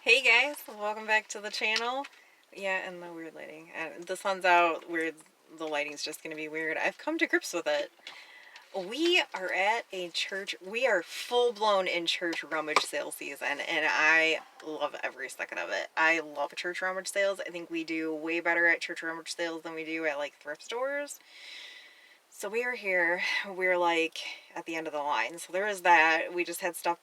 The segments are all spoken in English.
Hey guys, welcome back to the channel. Yeah, and the weird lighting. The sun's out, weird. The lighting's just gonna be weird. I've come to grips with it. We are at a church. We are full blown in church rummage sale season, and I love every second of it. I love church rummage sales. I think we do way better at church rummage sales than we do at like thrift stores. So we are here. We're like at the end of the line. So there is that. We just had stuff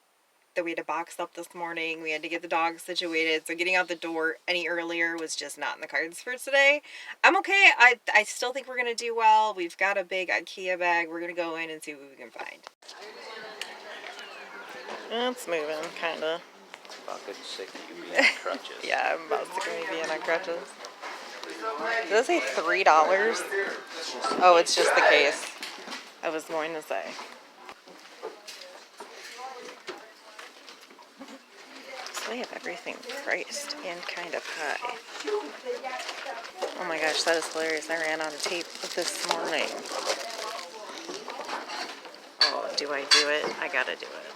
that we had to box up this morning. We had to get the dogs situated. So getting out the door any earlier was just not in the cards for today. I'm okay. I still think we're going to do well. We've got a big IKEA bag. We're going to go in and see what we can find. It's moving, kind of. About getting sick of you being on crutches. Yeah, I'm about sick of me being on crutches. Does it say $3? Oh, it's just the case. I was going to say. So they have everything priced and kind of high. Oh my gosh, that is hilarious. I ran out of tape this morning. Oh, do I do it? I gotta do it.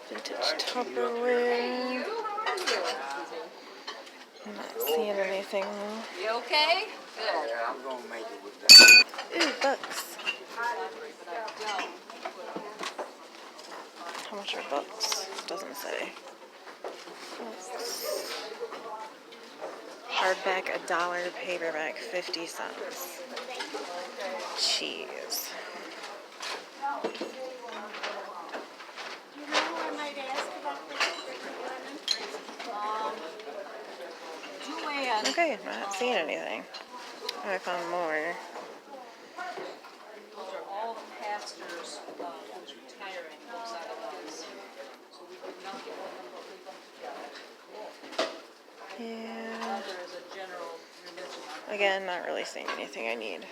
Vintage Tupperware. I'm not seeing anything though. You okay? Oh, yeah, I'm gonna make it with that. Ooh, books. How much are books? Doesn't say. Books. Hardback $1, paperback 50 cents. Cheese. Okay, I'm not seeing anything. I found more. Those are all the pastors who's retiring outside of those. So we did not get one of them, but we them together. Yeah. There is a general religion on Again, not really seeing anything I need.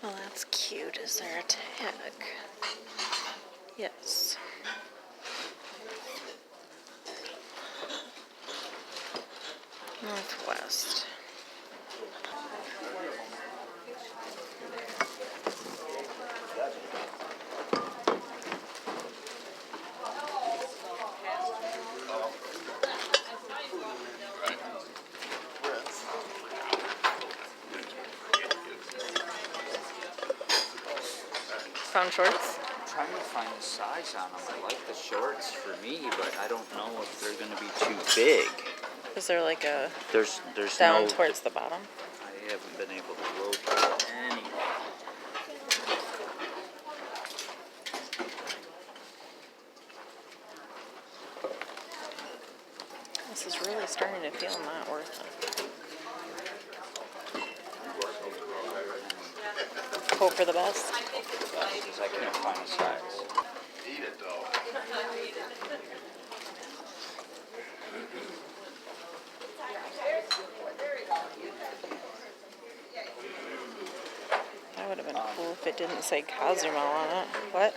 Well, that's cute. Is there a tag? Yes. Northwest. Found shorts? I'm trying to find the size on them. I like the shorts for me, but I don't know if they're gonna be too big. Is there like a There's down no. towards the bottom? I haven't been able to locate any. This is really starting to feel not worth it. Hope for the best. Because I can't find a size. Eat it though. That would have been cool if it didn't say Cozumel on it. What?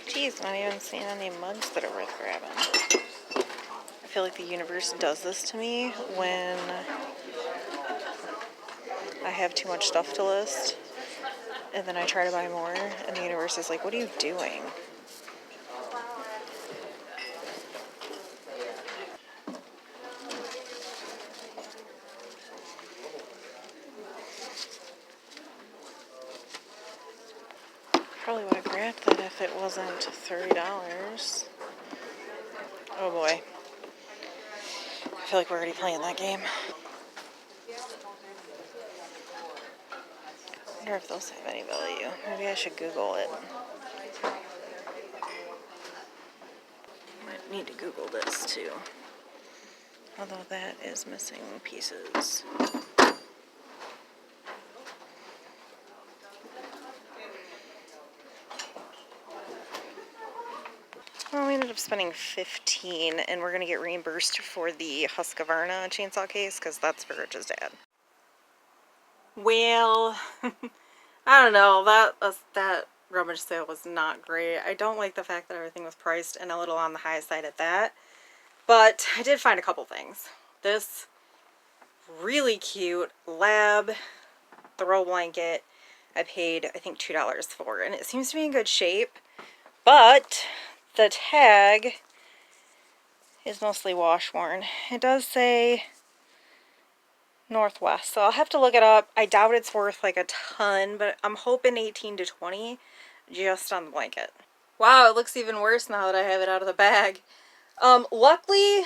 Geez, not even seeing any mugs that are worth grabbing. I feel like the universe does this to me when I have too much stuff to list and then I try to buy more and the universe is like, what are you doing? Probably would have grabbed that if it wasn't $30. Oh boy. I feel like we're already playing that game. I wonder if those have any value. Maybe I should Google it. Might need to Google this too. Although that is missing pieces. Well, we ended up spending 15, and we're gonna get reimbursed for the Husqvarna chainsaw case because that's for Rich's dad. Well, I don't know. That rummage sale was not great. I don't like the fact that everything was priced and a little on the high side at that. But I did find a couple things. This really cute lab throw blanket. I paid, I think, $2 for, and it seems to be in good shape. But the tag is mostly wash worn. It does say Northwest, so I'll have to look it up. I doubt it's worth like a ton, but I'm hoping 18 to 20 just on the blanket. Wow, it looks even worse now that I have it out of the bag. Luckily,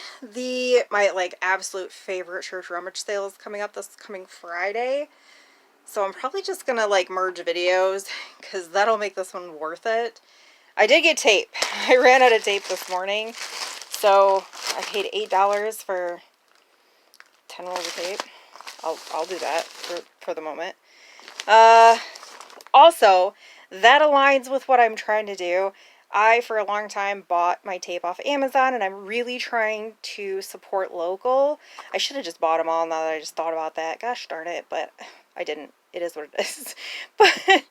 my like absolute favorite church rummage sale is coming up this coming Friday. So I'm probably just gonna like merge videos because that'll make this one worth it. I did get tape. I ran out of tape this morning. So I paid $8 for 10 rolls of tape. I'll do that for the moment. Also, that aligns with what I'm trying to do. I, for a long time, bought my tape off Amazon, and I'm really trying to support local. I should have just bought them all now that I just thought about that. Gosh darn it, but I didn't. It is what it is. But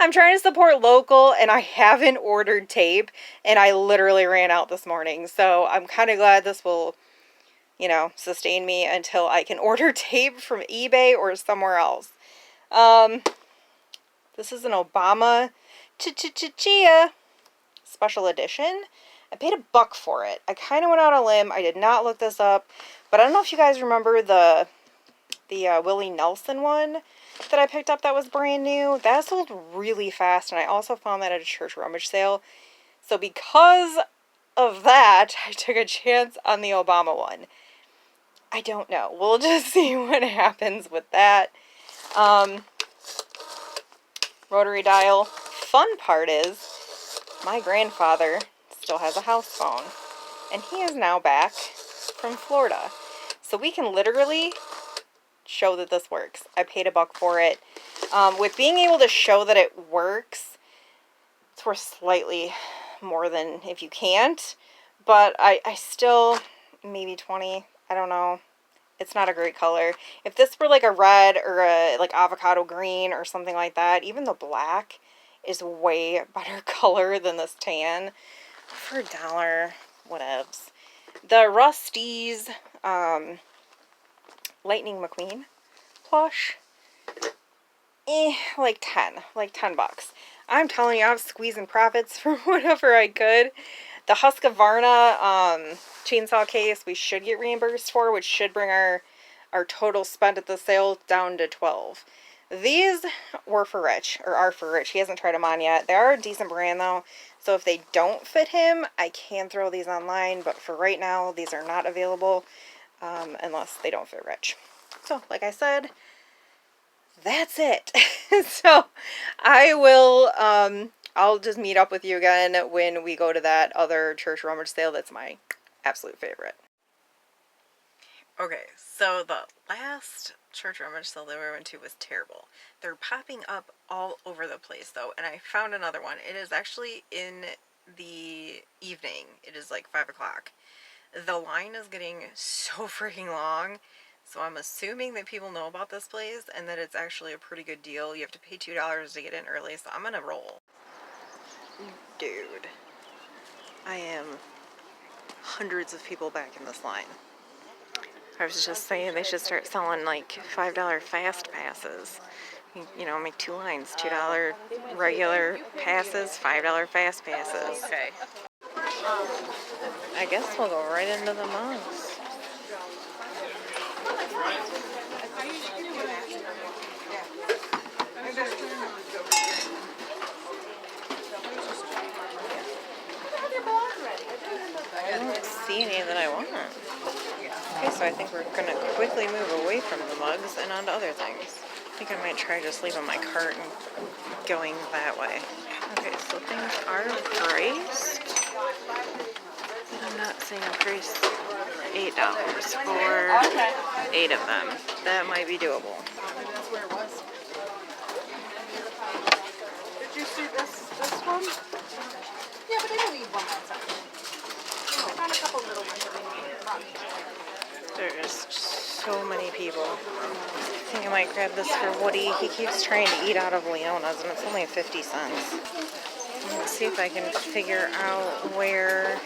I'm trying to support local, and I haven't ordered tape, and I literally ran out this morning. So I'm kind of glad this will, you know, sustain me until I can order tape from eBay or somewhere else. This is an Obama Chia special edition. I paid $1 for it. I kind of went out on a limb. I did not look this up, but I don't know if you guys remember the Willie Nelson one that I picked up that was brand new. That sold really fast, and I also found that at a church rummage sale. So because of that, I took a chance on the Obama one. I don't know. We'll just see what happens with that. Rotary dial. Fun part is, my grandfather still has a house phone, and he is now back from Florida. So we can literally show that this works. I paid $1 for it. With being able to show that it works, it's worth slightly more than if you can't, but I still, maybe 20, I don't know. It's not a great color. If this were like a red or a like avocado green or something like that, even the black is way better color than this tan. For $1, whatevs. The Rust-eze Lightning McQueen plush, like 10 bucks. I'm telling you, I was squeezing profits from whatever I could. The Husqvarna chainsaw case we should get reimbursed for, which should bring our total spent at the sale down to 12. These were for Rich, or are for Rich. He hasn't tried them on yet. They are a decent brand though, so if they don't fit him, I can throw these online, but for right now, these are not available unless they don't fit Rich. So, like I said, that's it. So, I will, I'll just meet up with you again when we go to that other church rummage sale that's my absolute favorite. Okay, so the last church rummage sale that we went to was terrible. They're popping up all over the place though, and I found another one. It is actually in the evening. It is like 5 o'clock. The line is getting so freaking long, so I'm assuming that people know about this place and that it's actually a pretty good deal. You have to pay $2 to get in early, so I'm gonna roll. Dude, I am hundreds of people back in this line. I was just saying they should start selling like $5 fast passes. You know, make 2 lines, $2 regular passes, $5 fast passes. Okay. I guess we'll go right into the mugs. I don't see any that I want. Okay, so I think we're going to quickly move away from the mugs and onto other things. I think I might try just leaving my cart and going that way. Okay, so things are priced. I'm not seeing a price $8 for 8 of them. That might be doable. That's where it was. Did you see this one? Yeah, but I don't need one outside. I found a couple little ones that we need. There's so many people. I think I might grab this for Woody. He keeps trying to eat out of Leona's and it's only 50 cents. Let's see if I can figure out where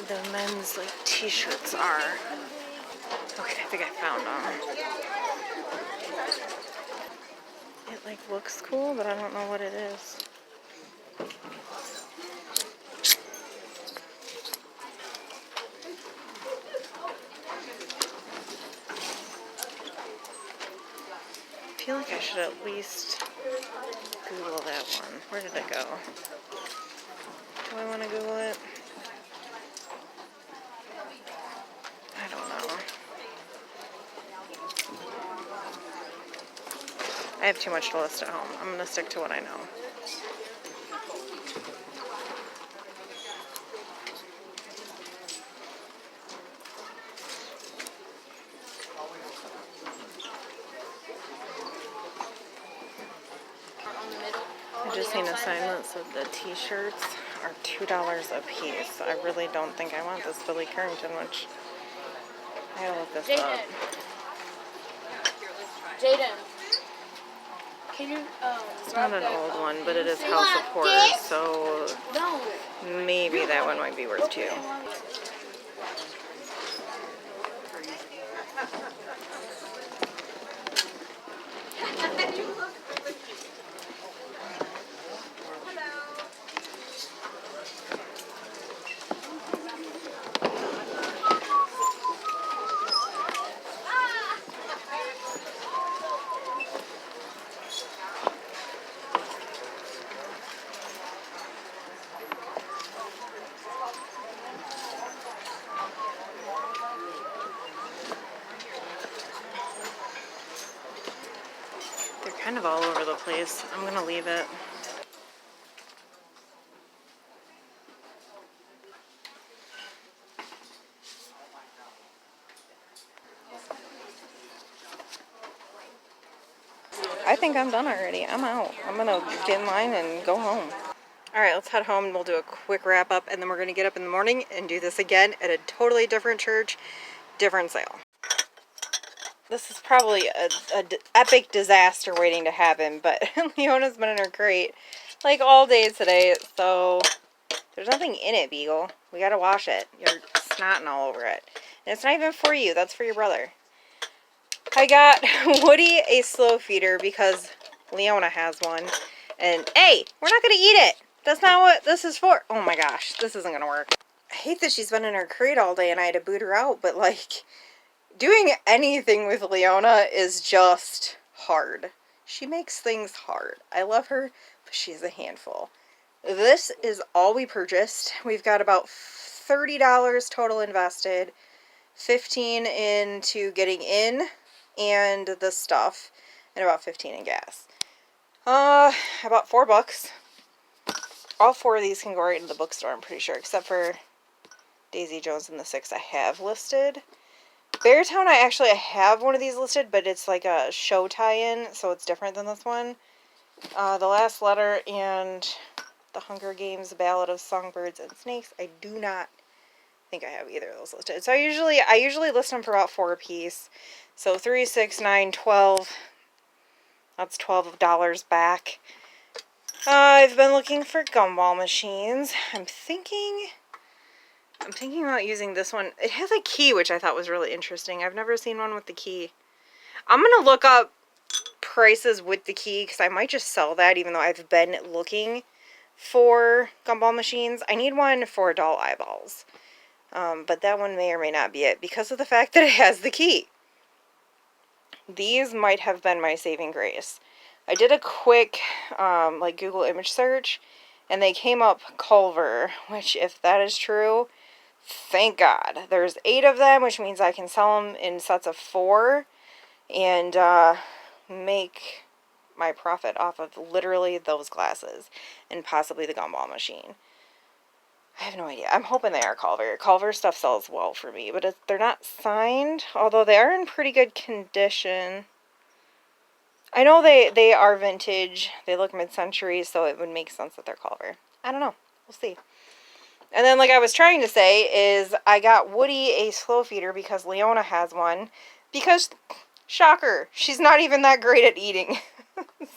the men's like t-shirts are. Okay, I think I found them. It like looks cool, but I don't know what it is. I feel like I should at least Google that one. Where did it go? Do I want to Google it? I don't know. I have too much to list at home. I'm going to stick to what I know. I just seen a sign that said the t-shirts are $2 a piece. I really don't think I want this Billy Currington, which I gotta look this up. Jaden, can you It's not an old one, but it is house support, so maybe that one might be worth $2. They're kind of all over the place. I'm gonna leave it. I think I'm done already. I'm out. I'm gonna get in line and go home. Alright, let's head home and we'll do a quick wrap up and then we're gonna get up in the morning and do this again at a totally different church, different sale. This is probably a epic disaster waiting to happen, but Leona's been in her crate like all day today, so there's nothing in it, Beagle. We gotta wash it. You're snotting all over it. And it's not even for you, that's for your brother. I got Woody a slow feeder because Leona has one. And hey, we're not gonna eat it. That's not what this is for. Oh my gosh, this isn't gonna work. I hate that she's been in her crate all day and I had to boot her out, but like, doing anything with Leona is just hard. She makes things hard. I love her, but she's a handful. This is all we purchased. We've got about $30 total invested, $15 into getting in and the stuff, and about $15 in gas. About $4. All 4 of these can go right into the bookstore, I'm pretty sure, except for Daisy Jones and the 6 I have listed. Beartown, I have one of these listed, but it's like a show tie-in, so it's different than this one. The Last Letter and the Hunger Games Ballad of Songbirds and Snakes, I do not think I have either of those listed. So I usually list them for about $4 a piece. So 3, 6, 9, 12. That's $12 back. I've been looking for gumball machines. I'm thinking about using this one. It has a key, which I thought was really interesting. I've never seen one with the key. I'm going to look up prices with the key because I might just sell that even though I've been looking for gumball machines. I need one for doll eyeballs. But that one may or may not be it because of the fact that it has the key. These might have been my saving grace. I did a quick like Google image search and they came up Culver, which if that is true, thank God. There's 8 of them, which means I can sell them in sets of 4 and make my profit off of literally those glasses and possibly the gumball machine. I have no idea. I'm hoping they are Culver. Culver stuff sells well for me, but they're not signed, although they are in pretty good condition. I know they are vintage. They look mid-century, so it would make sense that they're Culver. I don't know. We'll see. And then, like I was trying to say, is I got Woody a slow feeder because Leona has one. Because, shocker, she's not even that great at eating.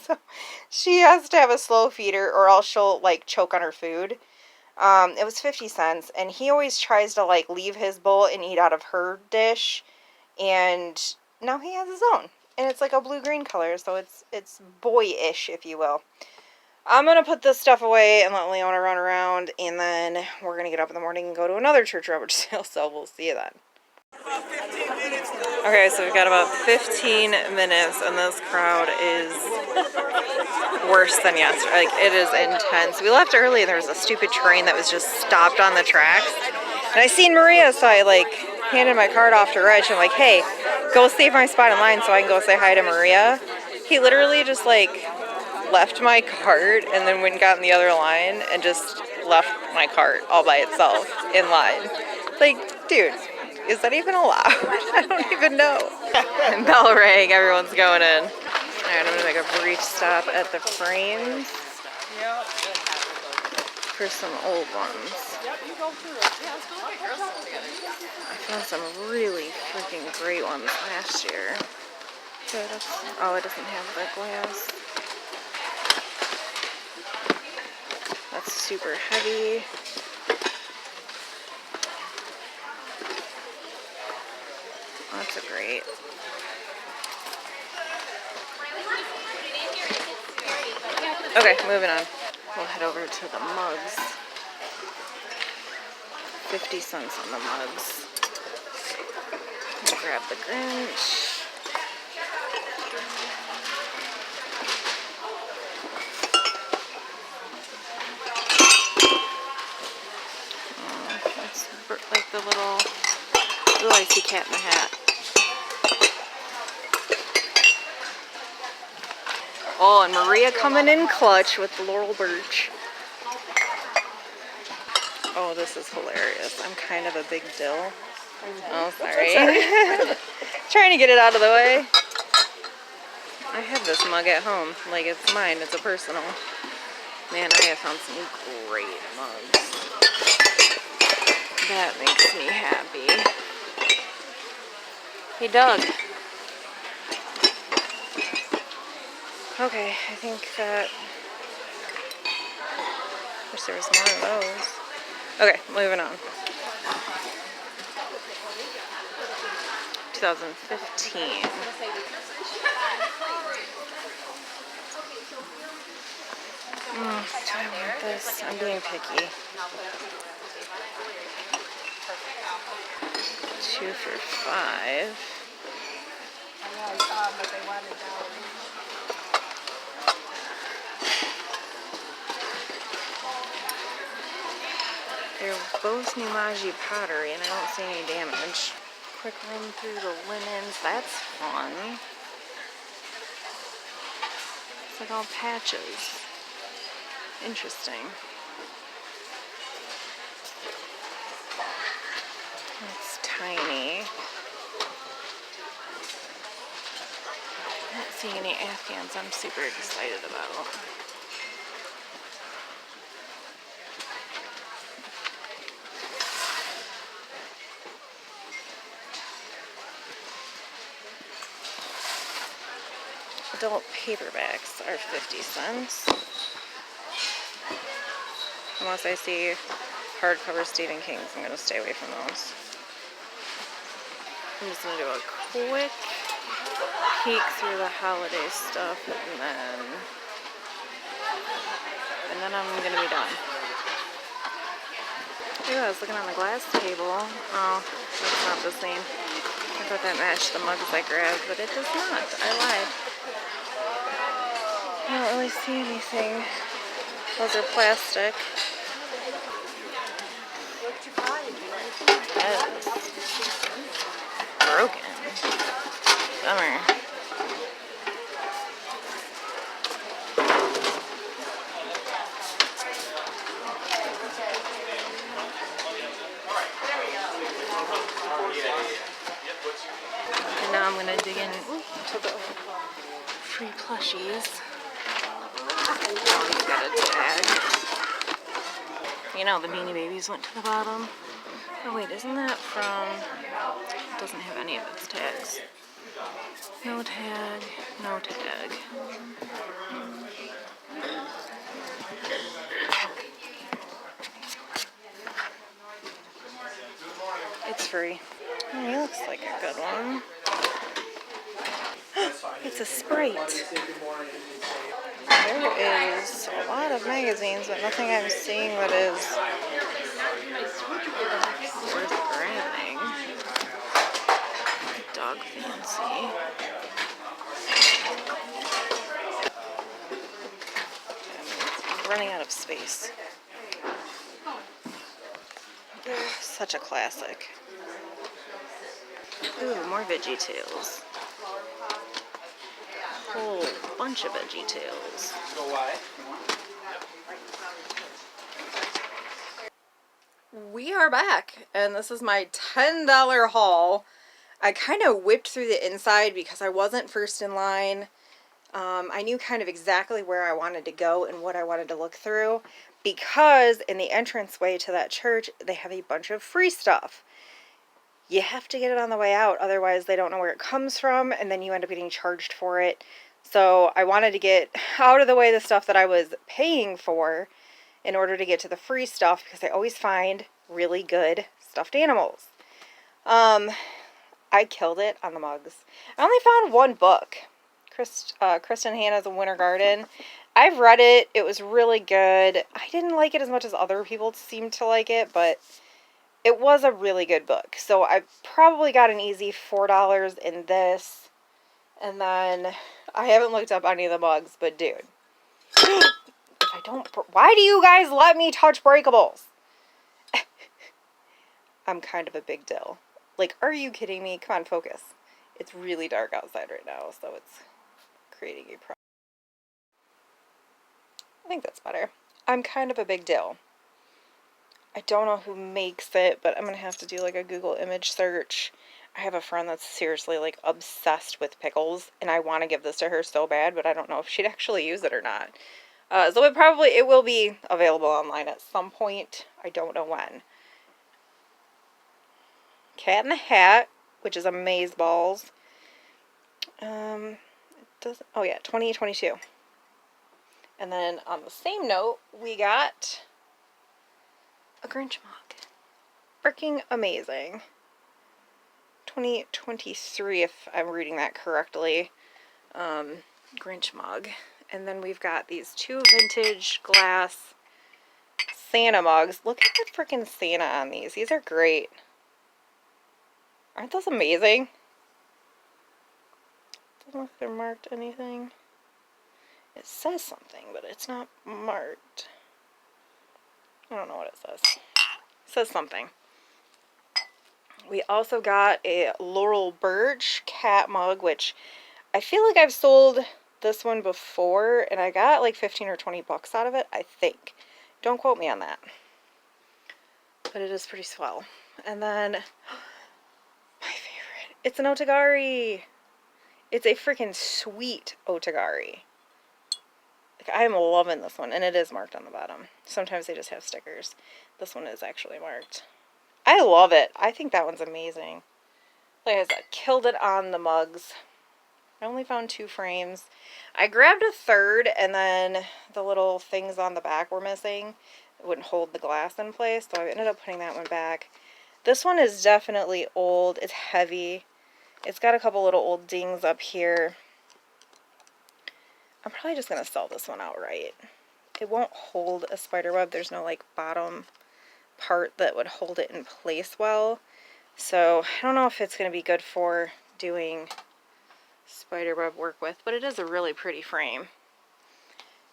So, she has to have a slow feeder or else she'll, like, choke on her food. It was 50 cents, and he always tries to, like, leave his bowl and eat out of her dish. And now he has his own. And it's like a blue-green color, so it's boyish, if you will. I'm going to put this stuff away and let Leona run around, and then we're going to get up in the morning and go to another church rummage sale, so we'll see you then. Okay, so we've got about 15 minutes, and this crowd is worse than yesterday. Like, it is intense. We left early, and there was a stupid train that was just stopped on the tracks. And I seen Maria, so I, like, handed my card off to Reg. I'm like, hey, go save my spot in line so I can go say hi to Maria. He literally just, like, left my cart and then went and got in the other line and just left my cart all by itself in line. Like, dude, is that even allowed? I don't even know. And bell rang, everyone's going in. Alright, I'm gonna make a brief stop at the frames for some old ones. I found some really freaking great ones last year. Oh, it doesn't have the glass. That's super heavy. That's a great. Okay, moving on. We'll head over to the mugs. 50 cents on the mugs. We'll grab the Grinch. That's like the little... Ooh, I see Cat in the Hat. Oh, and Maria coming in clutch with the Laurel Birch. Oh, this is hilarious. I'm kind of a big dill. Oh, sorry. Trying to get it out of the way. I have this mug at home. Like, it's mine. It's a personal. Man, I have found some great mugs. That makes me happy. Hey, Doug. Okay, I think that... Wish there was more of those. Okay, moving on. 2015. Do I want this? I'm being picky. 2 for $5. They're both Numaji pottery, and I don't see any damage. Quick run through the linens. That's fun. It's like all patches. Interesting. It's tiny. Not seeing any Afghans I'm super excited about. Adult paperbacks are 50 cents. Unless I see hardcover Stephen King's, I'm going to stay away from those. I'm just going to do a quick peek through the holiday stuff, and then I'm going to be done. Ooh, I was looking on the glass table. Oh, that's not the same. I thought that matched the mugs I grabbed, but it does not. I lied. I don't really see anything. Those are plastic. That is broken. Bummer. I'm gonna dig in to the free plushies. Oh, he's got a tag. You know, the Beanie Babies went to the bottom. Oh wait, isn't that from... It doesn't have any of its tags. No tag, no tag. It's free. Oh, he looks like a good one. It's a Sprite. There is a lot of magazines, but nothing I'm seeing that is worth grabbing. Dog Fancy. I'm running out of space. Such a classic. Ooh, more Veggie Tales. Whole bunch of Veggie Tales. We are back, and this is my $10 haul. I kind of whipped through the inside because I wasn't first in line. I knew kind of exactly where I wanted to go and what I wanted to look through, because in the entranceway to that church, they have a bunch of free stuff. You have to get it on the way out, otherwise they don't know where it comes from, and then you end up getting charged for it. So I wanted to get out of the way the stuff that I was paying for in order to get to the free stuff, because I always find really good stuffed animals. I killed it on the mugs. I only found one book. Kristen Hanna's A Winter Garden. I've read it. It was really good. I didn't like it as much as other people seemed to like it, but it was a really good book. So I probably got an easy $4 in this. And then I haven't looked up any of the mugs, but dude. If I don't... Why do you guys let me touch breakables? I'm kind of a big deal. Like, are you kidding me? Come on, focus. It's really dark outside right now, so it's creating a problem. I think that's better. I'm kind of a big deal. I don't know who makes it, but I'm going to have to do like a Google image search. I have a friend that's seriously like obsessed with pickles, and I want to give this to her so bad, but I don't know if she'd actually use it or not. So it will be available online at some point. I don't know when. Cat in the Hat, which is Amazeballs. Oh yeah, 2022. And then on the same note, we got a Grinch mug. Freaking amazing. 2023, if I'm reading that correctly. Grinch mug. And then we've got these two vintage glass Santa mugs. Look at the freaking Santa on these. These are great. Aren't those amazing? Doesn't look like they're marked anything. It says something, but it's not marked. I don't know what it says. It says something. We also got a Laurel Birch cat mug, which I feel like I've sold this one before, and I got like 15 or 20 bucks out of it, I think. Don't quote me on that. But it is pretty swell. And then, my favorite, it's an Otagari. It's a freaking sweet Otagari. Like, I'm loving this one, and it is marked on the bottom. Sometimes they just have stickers. This one is actually marked. I love it. I think that one's amazing. Like I said, killed it on the mugs. I only found 2 frames. I grabbed a third, and then the little things on the back were missing. It wouldn't hold the glass in place, so I ended up putting that one back. This one is definitely old. It's heavy. It's got a couple little old dings up here. I'm probably just going to sell this one outright. It won't hold a spider web. There's no like bottom part that would hold it in place well. So I don't know if it's going to be good for doing spiderweb work with, but it is a really pretty frame.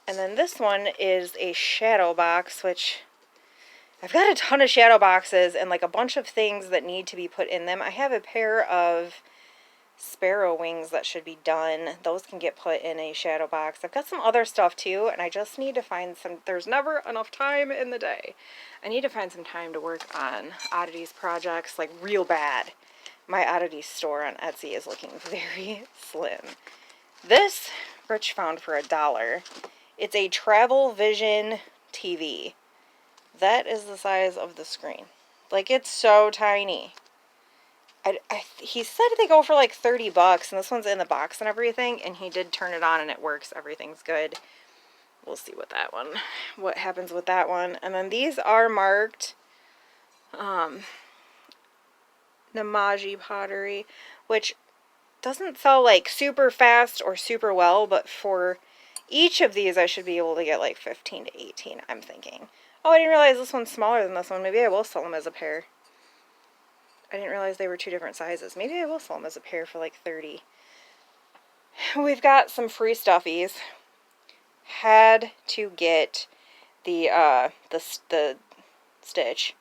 And then this one is a shadow box, which I've got a ton of shadow boxes and like a bunch of things that need to be put in them. I have a pair of sparrow wings that should be done. Those can get put in a shadow box. I've got some other stuff too, and I just need to find some. There's never enough time in the day. I need to find some time to work on oddities projects like real bad, my oddity store on Etsy is looking very slim. This Rich found for $1. It's a Travel Vision TV. That is the size of the screen. Like, it's so tiny. He said they go for like 30 bucks, and this one's in the box and everything, and he did turn it on and it works. Everything's good. We'll see what happens with that one. And then these are marked Namaji pottery, which doesn't sell like super fast or super well, but for each of these I should be able to get like 15 to 18, I'm thinking. Oh, I didn't realize this one's smaller than this one. Maybe I will sell them as a pair. I didn't realize they were 2 different sizes. Maybe I will sell them as a pair for like 30. We've got some free stuffies. Had to get the Stitch.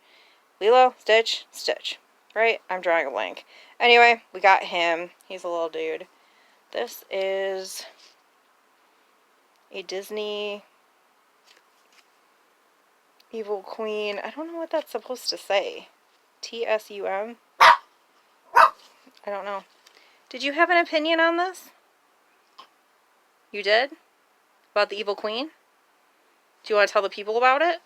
Lilo, Stitch, Stitch. Right? I'm drawing a blank. Anyway, we got him. He's a little dude. This is a Disney Evil Queen. I don't know what that's supposed to say. TSUM? I don't know. Did you have an opinion on this? You did? About the Evil Queen? Do you want to tell the people about it?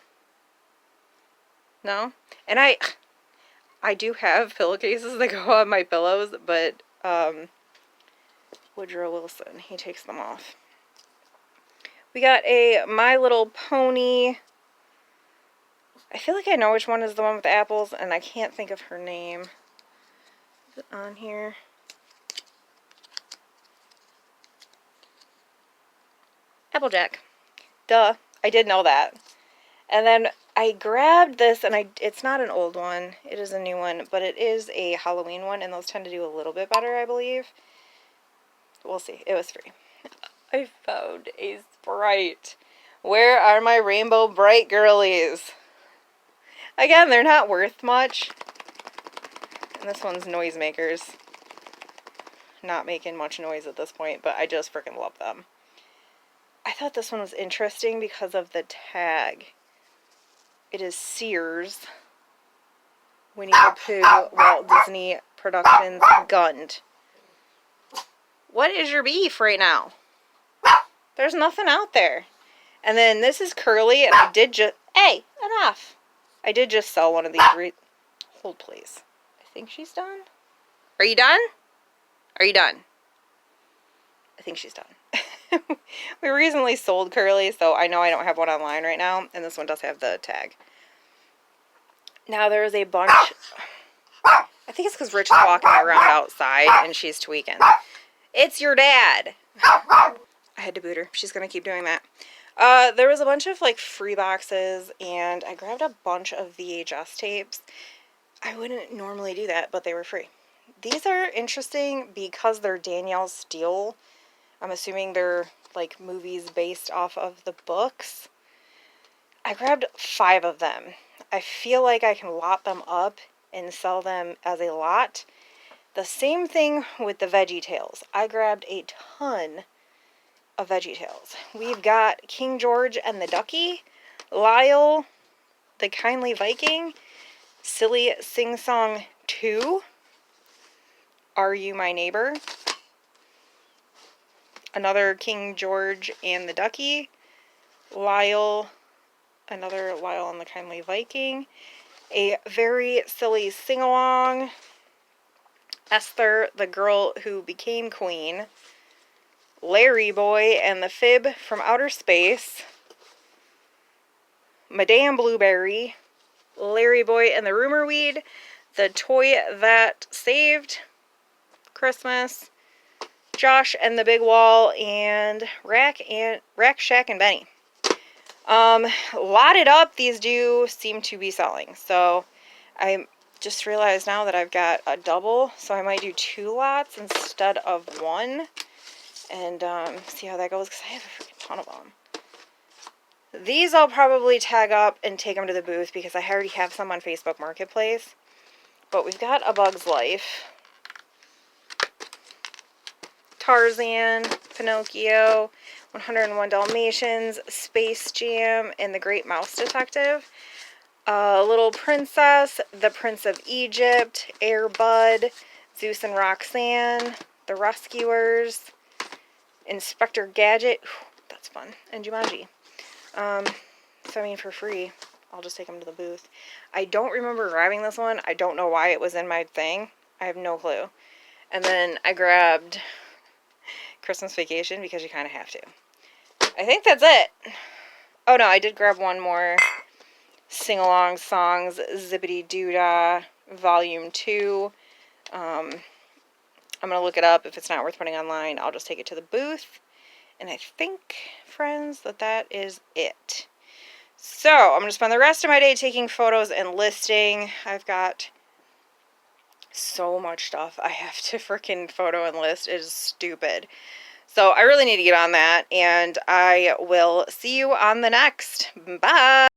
No? And I do have pillowcases that go on my pillows, but Woodrow Wilson, he takes them off. We got a My Little Pony. I feel like I know which one is the one with the apples, and I can't think of her name. Is it on here? Applejack. Duh. I did know that. And then I grabbed this, and it's not an old one. It is a new one, but it is a Halloween one, and those tend to do a little bit better, I believe. We'll see. It was free. I found a Sprite. Where are my Rainbow Bright girlies? Again, they're not worth much. And this one's Noisemakers. Not making much noise at this point, but I just freaking love them. I thought this one was interesting because of the tag. It is Sears, Winnie the Pooh, Walt Disney Productions, Gund. What is your beef right now? There's nothing out there. And then this is Curly, and I did just... Hey, enough! I did just sell one of these... Hold, please. I think she's done. Are you done? Are you done? I think she's done. We recently sold Curly, so I know I don't have one online right now, and this one does have the tag. Now there's a bunch... I think it's because Rich is walking around outside, and she's tweaking. It's your dad! I had to boot her. She's going to keep doing that. There was a bunch of, like, free boxes, and I grabbed a bunch of VHS tapes. I wouldn't normally do that, but they were free. These are interesting because they're Danielle Steele. I'm assuming they're, like, movies based off of the books. I grabbed 5 of them. I feel like I can lot them up and sell them as a lot. The same thing with the VeggieTales. I grabbed a ton of VeggieTales. We've got King George and the Ducky, Lyle, the Kindly Viking, Silly Sing Song 2, Are You My Neighbor, another King George and the Ducky, Lyle, another Lyle and the Kindly Viking, a very silly sing-along, Esther, the Girl Who Became Queen, Larry Boy and the Fib from Outer Space, Madame Blueberry, Larry Boy and the Rumor Weed, The Toy That Saved Christmas, Josh and the Big Wall, and Rack, Shack, and Benny. Lotted up, these do seem to be selling. So I just realized now that I've got a double, so I might do 2 lots instead of 1. And see how that goes, because I have a freaking ton of them. These I'll probably tag up and take them to the booth because I already have some on Facebook Marketplace. But we've got A Bug's Life, Tarzan, Pinocchio, 101 Dalmatians, Space Jam, and The Great Mouse Detective. Little Princess, The Prince of Egypt, Air Bud, Zeus and Roxanne, The Rescuers, Inspector Gadget. Whew, that's fun. And Jumanji. So I mean, for free, I'll just take them to the booth. I don't remember grabbing this one. I don't know why it was in my thing. I have no clue. And then I grabbed Christmas Vacation because you kind of have to. I think that's it. Oh no, I did grab one more. Sing-along songs, Zippity Doodah, Volume 2. I'm going to look it up. If it's not worth putting online, I'll just take it to the booth. And I think, friends, that is it. So, I'm going to spend the rest of my day taking photos and listing. I've got so much stuff I have to freaking photo and list. It is stupid. So, I really need to get on that. And I will see you on the next. Bye!